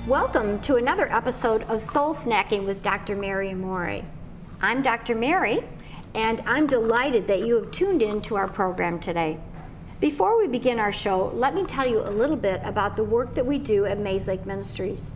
Welcome to another episode of Soul Snacking with Dr. Mary Amore. I'm Dr. Mary, and I'm delighted that you have tuned in to our program today. Before we begin our show, let me tell you a little bit about the work that we do at Mayslake Ministries.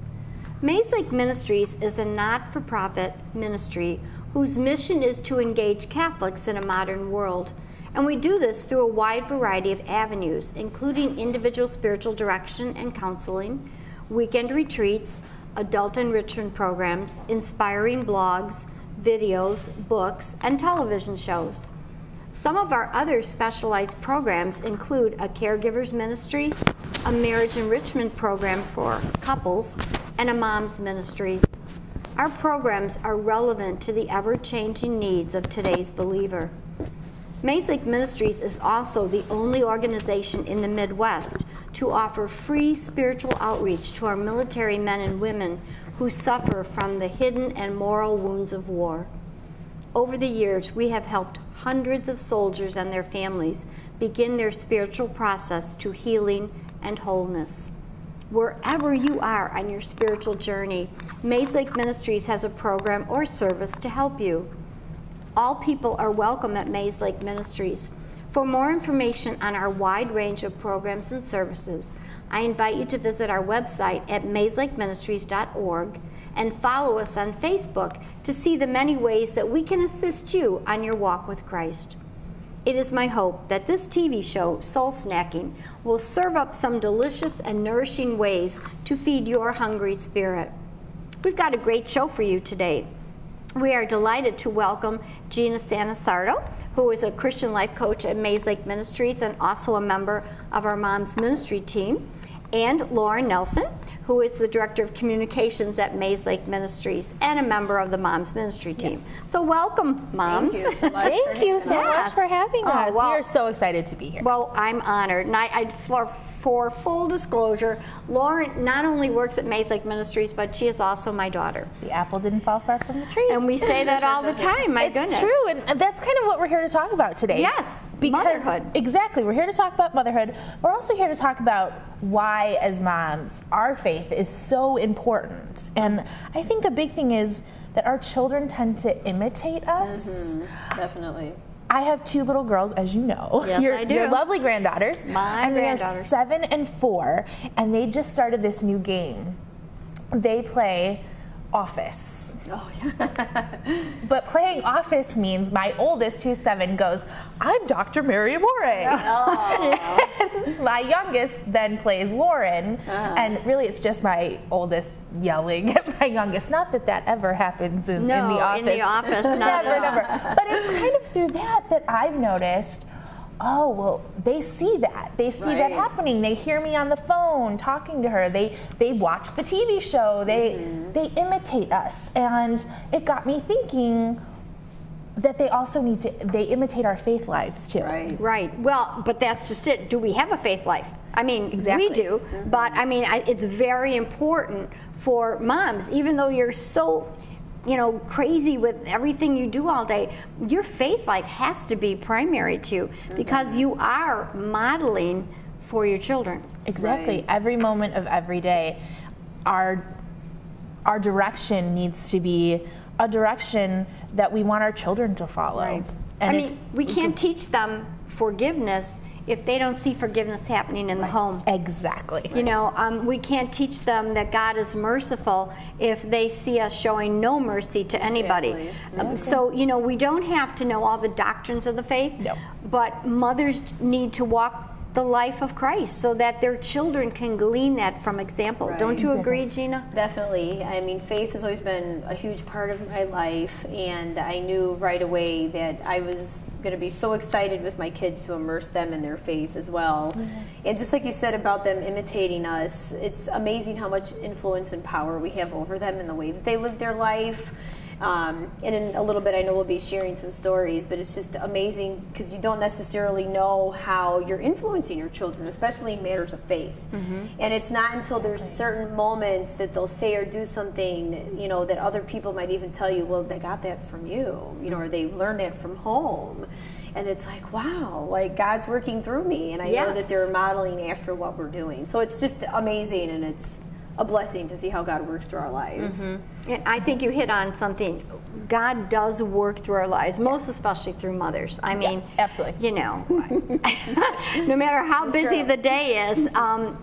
Mayslake Ministries is a not-for-profit ministry whose mission is to engage Catholics in a modern world. And we do this through a wide variety of avenues, including individual spiritual direction and counseling, weekend retreats, adult enrichment programs, inspiring blogs, videos, books, and television shows. Some of our other specialized programs include a caregiver's ministry, a marriage enrichment program for couples, and a mom's ministry. Our programs are relevant to the ever-changing needs of today's believer. Mayslake Ministries is also the only organization in the Midwest to offer free spiritual outreach to our military men and women who suffer from the hidden and moral wounds of war. Over the years, we have helped hundreds of soldiers and their families begin their spiritual process to healing and wholeness. Wherever you are on your spiritual journey, Mayslake Ministries has a program or service to help you. All people are welcome at Mayslake Ministries. For more information on our wide range of programs and services, I invite you to visit our website at mayslakeministries.org and follow us on Facebook to see the many ways that we can assist you on your walk with Christ. It is my hope that this TV show, Soul Snacking, will serve up some delicious and nourishing ways to feed your hungry spirit. We've got a great show for you today. We are delighted to welcome Gina Sanasardo, who is a Christian life coach at Mayslake Ministries and also a member of our Moms Ministry team, and Lauren Nelson, who is the Director of Communications at Mayslake Ministries and a member of the Moms Ministry team. Yes. So welcome, Moms. Thank you so much. Thank you so much for having us. Well, we are so excited to be here. Well, I'm honored. And for full disclosure, Lauren not only works at Mayslake Ministries, but she is also my daughter. The apple didn't fall far from the tree. And we say that all the time, my goodness. It's true, and that's kind of what we're here to talk about today. Yes, because, motherhood. Exactly, we're here to talk about motherhood. We're also here to talk about why, as moms, our faith is so important. And I think a big thing is that our children tend to imitate us. Mm-hmm. Definitely. I have two little girls, as you know. Yes, I do. Your lovely granddaughters. My granddaughters. And they're 7 and 4, and they just started this new game. They play Office. Oh, yeah. But playing Office means my oldest, who's 7, goes, "I'm Dr. Mary Amore." Oh. And my youngest then plays Lauren, and really it's just my oldest yelling at my youngest. Not that that ever happens in the office. In the office, never. But it's kind of through that I've noticed, oh, well, they see that. They see that happening. They hear me on the phone talking to her. They watch the TV show. They imitate us. And it got me thinking that they also they imitate our faith lives too. Right. Well, but that's just it. Do we have a faith life? I mean, exactly. We do. But I mean, it's very important for moms, even though you're so crazy with everything you do all day, your faith life has to be primary to you because you are modeling for your children. Exactly. Right. Every moment of every day, our direction needs to be a direction that we want our children to follow. Right. And we can't teach them forgiveness if they don't see forgiveness happening in the home. Exactly. We can't teach them that God is merciful if they see us showing no mercy to anybody. So, we don't have to know all the doctrines of the faith, but mothers need to walk the life of Christ so that their children can glean that from example. Right. Don't you agree, Gina? Definitely. I mean, faith has always been a huge part of my life, and I knew right away that I was going to be so excited with my kids to immerse them in their faith as well. And just like you said about them imitating us, it's amazing how much influence and power we have over them in the way that they live their life. And in a little bit, I know we'll be sharing some stories, but it's just amazing because you don't necessarily know how you're influencing your children, especially in matters of faith. And it's not until there's certain moments that they'll say or do something, that other people might even tell you, well, they got that from you, or they learned that from home. And it's like, wow, like God's working through me, and I know that they're modeling after what we're doing. So it's just amazing, and it's a blessing to see how God works through our lives. And I think you hit on something. God does work through our lives, most especially through mothers. I mean, yes, absolutely. You know, no matter how busy the day is,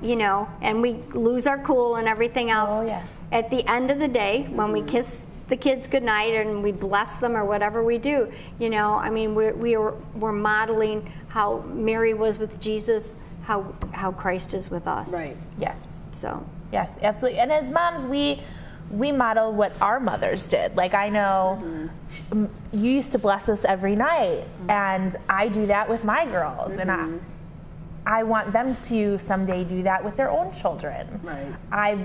you know, and we lose our cool and everything else. Oh, yeah. At the end of the day, when we kiss the kids goodnight and we bless them or whatever we do, you know, I mean, we're modeling how Mary was with Jesus, how Christ is with us. Right. Yes. So. Yes, absolutely. And as moms, we model what our mothers did. Like, I know you used to bless us every night, and I do that with my girls, and I want them to someday do that with their own children. Right.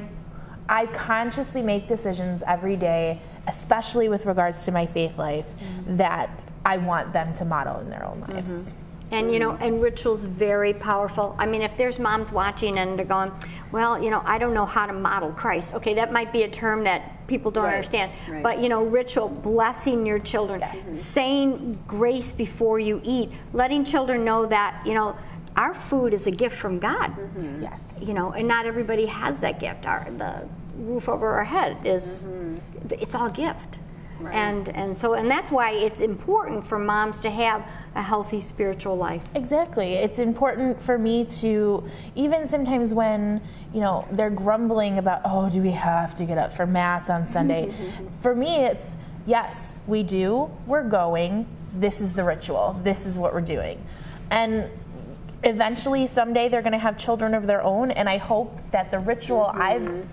I consciously make decisions every day, especially with regards to my faith life, that I want them to model in their own lives. And, you know, and ritual's very powerful. I mean, if there's moms watching and they're going, well, you know, I don't know how to model Christ. Okay, that might be a term that people don't understand. Right. But, you know, ritual, blessing your children, saying grace before you eat, letting children know that, you know, our food is a gift from God. Yes. You know, and not everybody has that gift. The roof over our head is, it's all gift. Right. And that's why it's important for moms to have a healthy spiritual life. Exactly. It's important for me to, even sometimes when, you know, they're grumbling about, oh, do we have to get up for Mass on Sunday? For me, it's, yes, we do, we're going, this is the ritual, this is what we're doing. And eventually, someday, they're going to have children of their own, and I hope that the ritual I've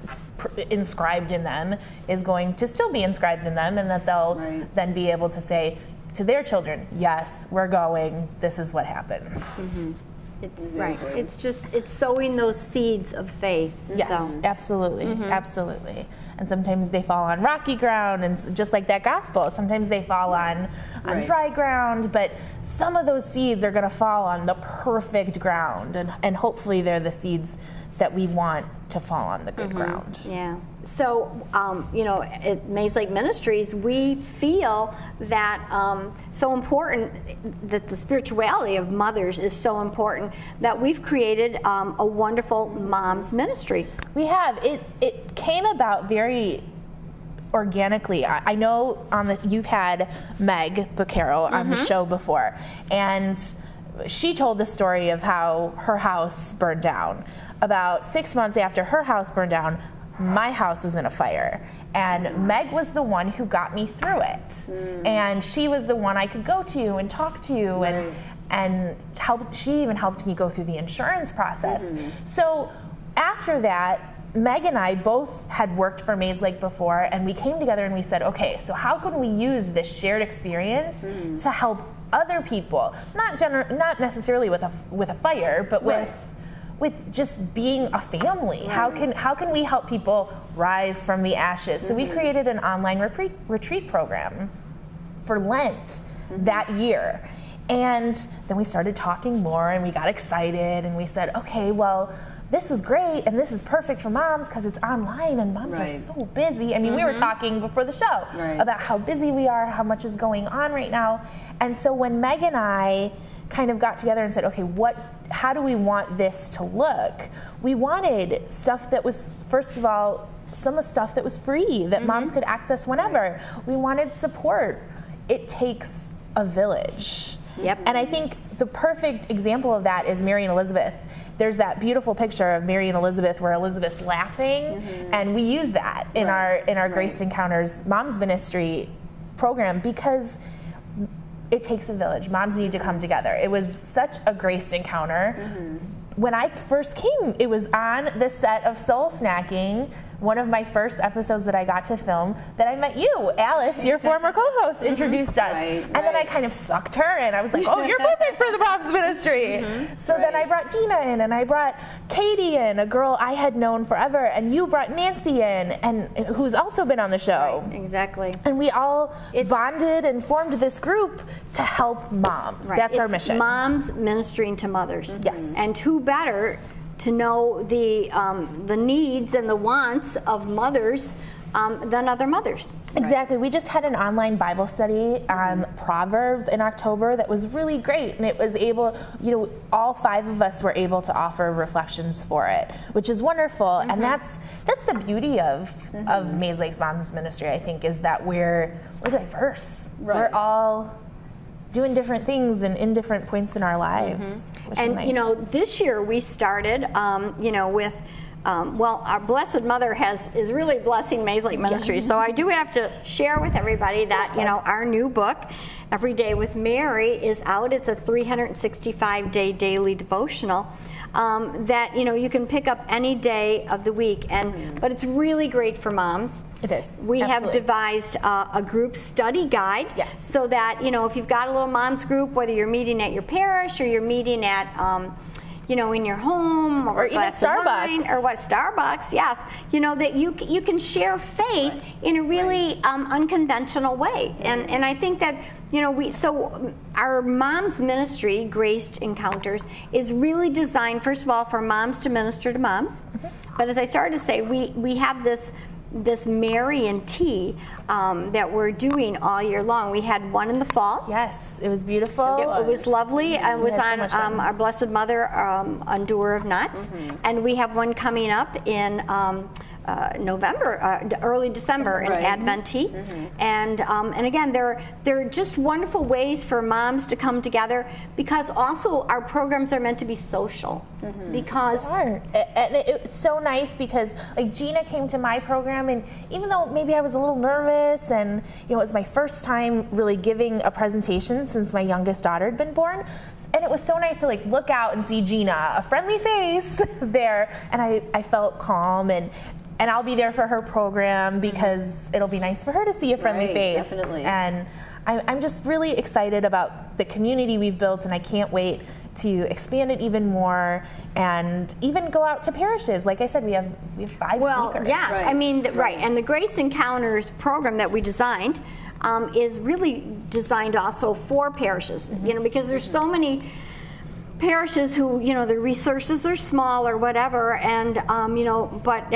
inscribed in them is going to still be inscribed in them, and that they'll then be able to say to their children, yes, we're going, this is what happens. It's it's sowing those seeds of faith. Yes, absolutely, absolutely. And sometimes they fall on rocky ground, and just like that gospel, sometimes they fall on dry ground, but some of those seeds are going to fall on the perfect ground, and hopefully they're the seeds that we want to fall on the good ground. Yeah. So, you know, at Mayslake Ministries, we feel that so important, that the spirituality of mothers is so important, that we've created a wonderful mom's ministry. We have. It came about very organically. I know you've had Meg Beccaro on the show before, and she told the story of how her house burned down. About 6 months after her house burned down, my house was in a fire, and Meg was the one who got me through it, and she was the one I could go to and talk to, and she even helped me go through the insurance process. So after that, Meg and I both had worked for Mayslake before, and we came together and we said, okay, so how can we use this shared experience to help other people, not necessarily with a fire, but with just being a family. How can we help people rise from the ashes? So we created an online retreat program for Lent that year. And then we started talking more, and we got excited, and we said, okay, well, this was great, and this is perfect for moms because it's online, and moms are so busy. I mean, we were talking before the show about how busy we are, how much is going on right now. And so when Meg and I kind of got together and said, okay, how do we want this to look? We wanted stuff that was, first of all, some stuff that was free, that moms could access whenever. We wanted support. It takes a village. And I think the perfect example of that is Mary and Elizabeth. There's that beautiful picture of Mary and Elizabeth where Elizabeth's laughing, and we use that in our Grace Encounters Moms Ministry program because it takes a village. Moms need to come together. It was such a grace encounter. When I first came, it was on the set of Soul Snacking, one of my first episodes that I got to film, that I met you. Alice, your former co-host, introduced us. And then I kind of sucked her in. I was like, oh, you're perfect for the Moms Ministry. So then I brought Gina in, and I brought Katie in, a girl I had known forever, and you brought Nancy in, and who's also been on the show. Exactly. And we all bonded and formed this group to help moms. That's our mission. Moms ministering to mothers. And who better to know the needs and the wants of mothers than other mothers. Exactly. We just had an online Bible study on Proverbs in October that was really great, and it was able, all 5 of us were able to offer reflections for it, which is wonderful. And that's the beauty of Mayslake's Moms Ministry, I think, is that we're diverse. Right. We're all doing different things and in different points in our lives, which is nice. This year we started, with our Blessed Mother is really blessing Mayslake Ministries. So I do have to share with everybody that, our new book, Every Day with Mary, is out. It's a 365-day daily devotional that, you can pick up any day of the week. But it's really great for moms. It is. We have devised a group study guide. Yes. So that, if you've got a little moms group, whether you're meeting at your parish or you're meeting at, in your home or even Starbucks or Starbucks, yes, that you can share faith in a really unconventional way, and I think that our Moms Ministry, Graced Encounters, is really designed, first of all, for moms to minister to moms, but as I started to say, we have this Mary and Tea that we're doing all year long. We had one in the fall. Yes, it was beautiful. It was lovely. It was on our Blessed Mother, Undoer of Knots. And we have one coming up in November, early December, in Advent Tea. And again, they're just wonderful ways for moms to come together, because also our programs are meant to be social. Because it's so nice, because like Gina came to my program, and even though maybe I was a little nervous, and it was my first time really giving a presentation since my youngest daughter had been born, and it was so nice to look out and see Gina, a friendly face there, and I felt calm, and I'll be there for her program because it'll be nice for her to see a friendly face. Definitely. And I'm just really excited about the community we've built, and I can't wait to expand it even more and even go out to parishes. Like I said, we have 5 speakers. Well, yes, and the Grace Encounters program that we designed is really designed also for parishes, because there's so many parishes who, the resources are small or whatever, and but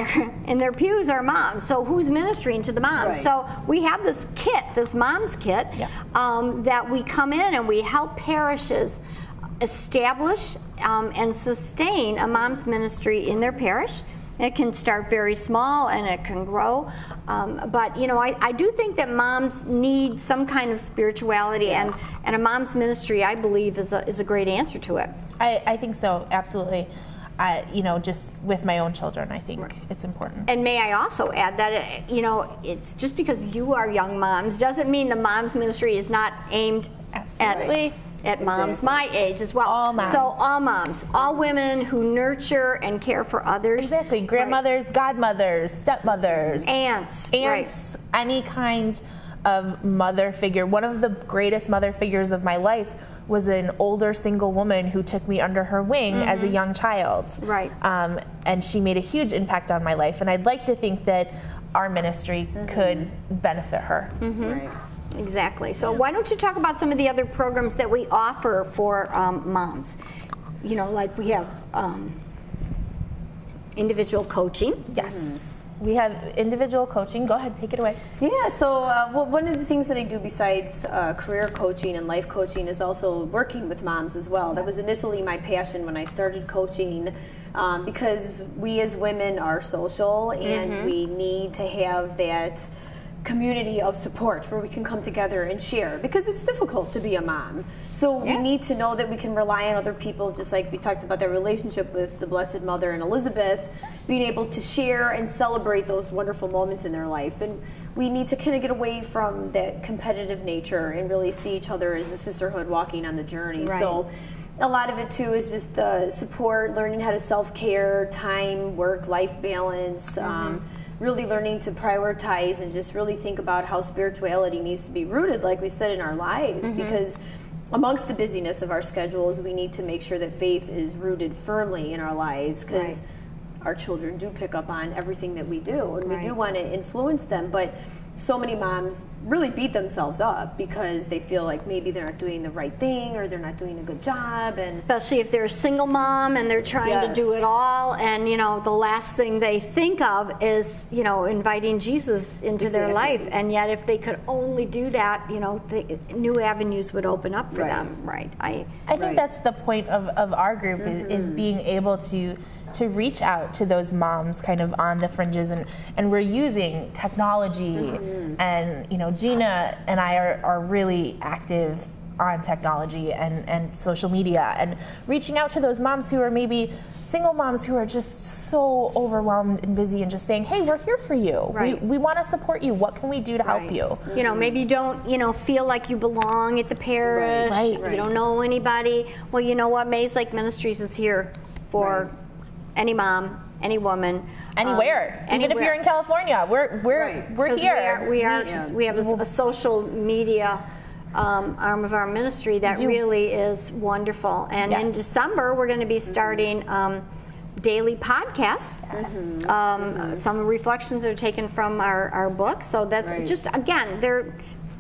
in their pews are moms. So who's ministering to the moms? So we have this kit, this moms kit, that we come in and we help parishes establish and sustain a moms ministry in their parish. It can start very small and it can grow, but I do think that moms need some kind of spirituality, and a mom's ministry, I believe, is a great answer to it. I think so, absolutely. Just with my own children, I think it's important. And may I also add that it's just because you are young moms doesn't mean the moms ministry is not aimed at moms my age as well. All moms. So all moms, all women who nurture and care for others. Exactly. Grandmothers, godmothers, stepmothers, aunts, any kind of mother figure. One of the greatest mother figures of my life was an older single woman who took me under her wing as a young child. Right. And she made a huge impact on my life. And I'd like to think that our ministry could benefit her. Right. Exactly. So why don't you talk about some of the other programs that we offer for moms? Like we have individual coaching. Yes. We have individual coaching. Go ahead, take it away. Yeah, so one of the things that I do besides career coaching and life coaching is also working with moms as well. That was initially my passion when I started coaching, because we as women are social, and we need to have that community of support where we can come together and share, because it's difficult to be a mom. So we need to know that we can rely on other people, just like we talked about that relationship with the Blessed Mother and Elizabeth, being able to share and celebrate those wonderful moments in their life. And we need to kind of get away from that competitive nature and really see each other as a sisterhood walking on the journey. So a lot of it too is just support, learning how to self-care, time, work, life balance, really learning to prioritize and just really think about how spirituality needs to be rooted, like we said, in our lives, because amongst the busyness of our schedules, we need to make sure that faith is rooted firmly in our lives, because our children do pick up on everything that we do, and we do want to influence them, but so many moms really beat themselves up because they feel like maybe they're not doing the right thing or they're not doing a good job. And especially if they're a single mom and they're trying to do it all, and the last thing they think of is inviting Jesus into their life. And yet if they could only do that, new avenues would open up for them. Right. I think that's the point of our group is being able to reach out to those moms kind of on the fringes, and we're using technology, and Gina and I are really active on technology and social media, and reaching out to those moms who are maybe single moms who are just so overwhelmed and busy, and just saying, hey, we're here for you. Right. We want to support you. What can we do to help you? Maybe you don't feel like you belong at the parish. You don't know anybody. Well, you know what? Mayslake Ministries is here for any mom, any woman, anywhere. Even if you're in California, we're here. We have a social media arm of our ministry that really is wonderful. And in December, we're going to be starting daily podcasts. Some reflections are taken from our book. So that's just, again, they're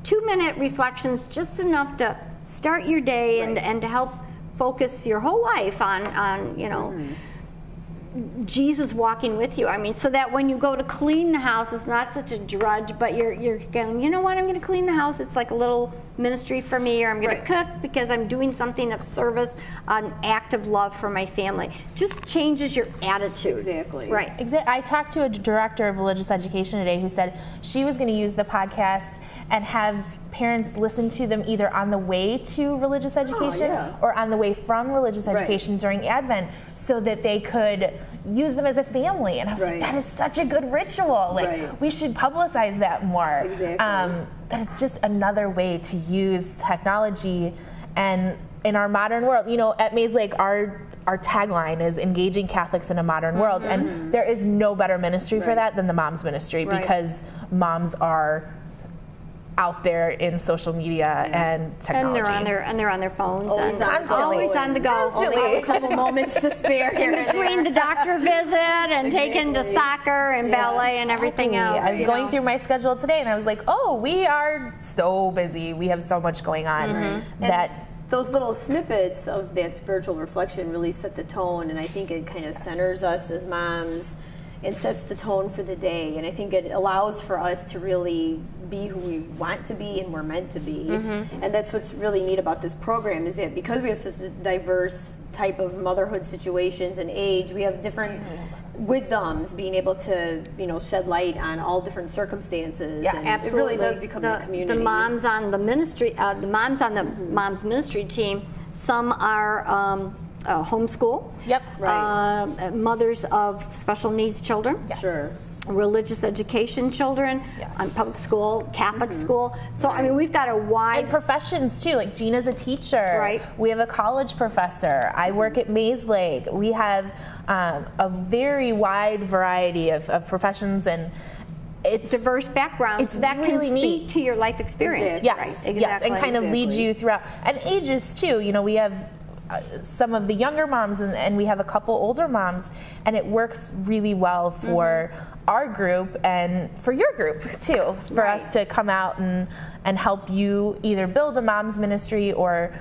2-minute reflections, just enough to start your day and to help focus your whole life on Jesus walking with you. I mean, so that when you go to clean the house, it's not such a drudge, but you're going, you know what, I'm going to clean the house. It's like a little ministry for me, or I'm going to cook because I'm doing something of service, an act of love for my family. Just changes your attitude. Exactly. Right. I talked to a director of religious education today who said she was going to use the podcast and have parents listen to them either on the way to religious education or on the way from religious education during Advent, so that they could use them as a family. And I was like, that is such a good ritual. Like, we should publicize that more. Exactly. That it's just another way to use technology. And in our modern world, at Mayslake, our tagline is engaging Catholics in a modern world. And there is no better ministry for that than the Moms Ministry, because moms are out there in social media and technology, and they're on their phones, always on the go. Only have a couple moments to spare in between the doctor visit and taking to soccer and ballet and everything else. I was going through my schedule today, and I was like, oh, we are so busy. We have so much going on that. Those little snippets of that spiritual reflection really set the tone, and I think it kind of centers us as moms and sets the tone for the day. And I think it allows for us to really be who we want to be and we're meant to be. And that's what's really neat about this program, is that because we have such a diverse type of motherhood situations and age, we have different wisdoms, being able to shed light on all different circumstances. Yes, and it really does become a community. The moms on the ministry, the moms on the Moms Ministry team, some are homeschool. Mothers of special needs children. Religious education children, public school, Catholic school. So I mean, we've got a wide professions too. Like Gina's a teacher. We have a college professor. I work at Mayslake. We have a very wide variety of professions, and it's diverse backgrounds that really can speak to your life experience. Yes, and kind of lead you throughout. And ages too. We have some of the younger moms, and we have a couple older moms, and it works really well for our group and for your group too, for us to come out and help you either build a mom's ministry or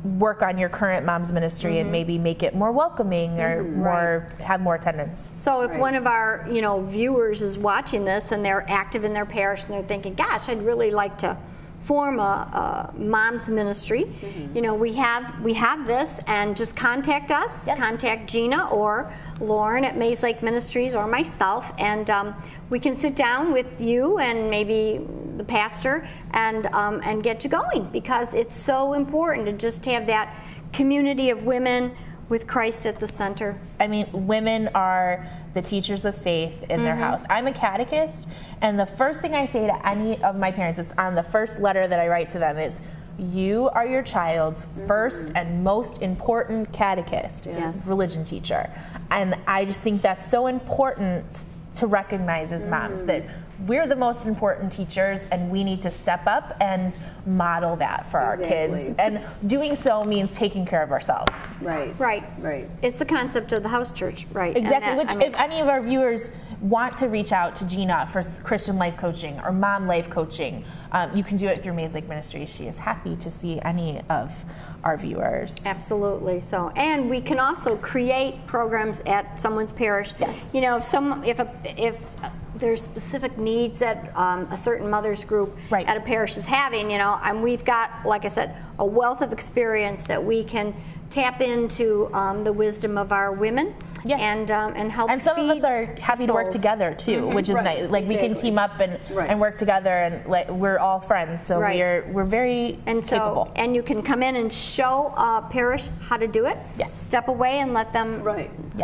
work on your current mom's ministry and maybe make it more welcoming or have more attendance. So if one of our viewers is watching this and they're active in their parish and they're thinking, gosh, I'd really like to form a mom's ministry, we have this, and just contact us. Contact Gina or Lauren at Mayslake Ministries or myself, and we can sit down with you and maybe the pastor and get you going, because it's so important to just have that community of women with Christ at the center. I mean, women are the teachers of faith in their house. I'm a catechist, and the first thing I say to any of my parents, it's on the first letter that I write to them, is you are your child's first and most important catechist, religion teacher. And I just think that's so important to recognize as moms, that we're the most important teachers, and we need to step up and model that for our kids. And doing so means taking care of ourselves. Right. It's the concept of the house church, right? Exactly. Which, if any of our viewers want to reach out to Gina for Christian life coaching or mom life coaching, you can do it through Mayslake Ministries. She is happy to see any of our viewers. Absolutely. So, and we can also create programs at someone's parish. Yes. You know, if there's specific needs that a certain mother's group right. at a parish is having, you know, and we've got, like I said, a wealth of experience that we can tap into the wisdom of our women. Yes. And help. And some of us are happy to work together too, which is nice. Like we can team up and work together, and like we're all friends, so we're very capable. And you can come in and show parish how to do it. Yes. Step away and let them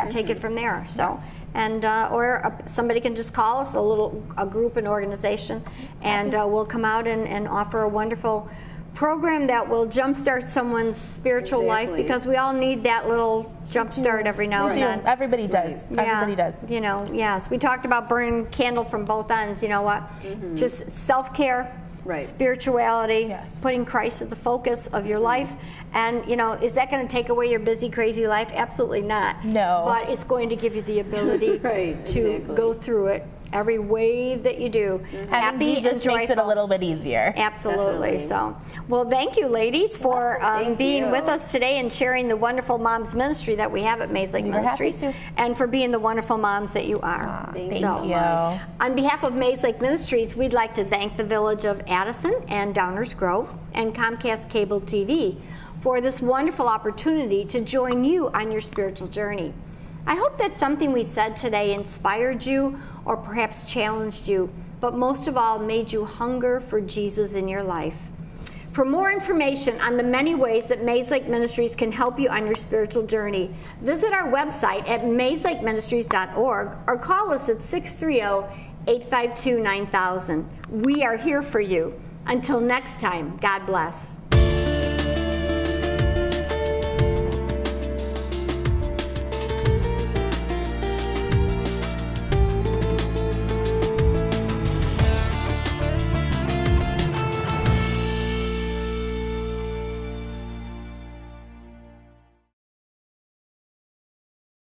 take it from there. So. And or somebody can just call us, a group, an organization, and we'll come out and offer a wonderful program that will jumpstart someone's spiritual life, because we all need that little jumpstart every now and then. Everybody does. Everybody does. You know, yes. We talked about burning candle from both ends. You know what? Just self-care. Spirituality, putting Christ at the focus of your life. And, you know, is that going to take away your busy, crazy life? Absolutely not. No. But it's going to give you the ability to go through it every wave that you do. Having Jesus makes it a little bit easier. Absolutely. Definitely. So, well, thank you, ladies, for being with us today and sharing the wonderful moms ministry that we have at Mayslake Ministries, and for being the wonderful moms that you are. Thank you so much. On behalf of Mayslake Ministries, we'd like to thank the village of Addison and Downers Grove and Comcast Cable TV for this wonderful opportunity to join you on your spiritual journey. I hope that something we said today inspired you or perhaps challenged you, but most of all made you hunger for Jesus in your life. For more information on the many ways that Mayslake Ministries can help you on your spiritual journey, visit our website at mayslakeministries.org or call us at 630-852-9000. We are here for you. Until next time, God bless.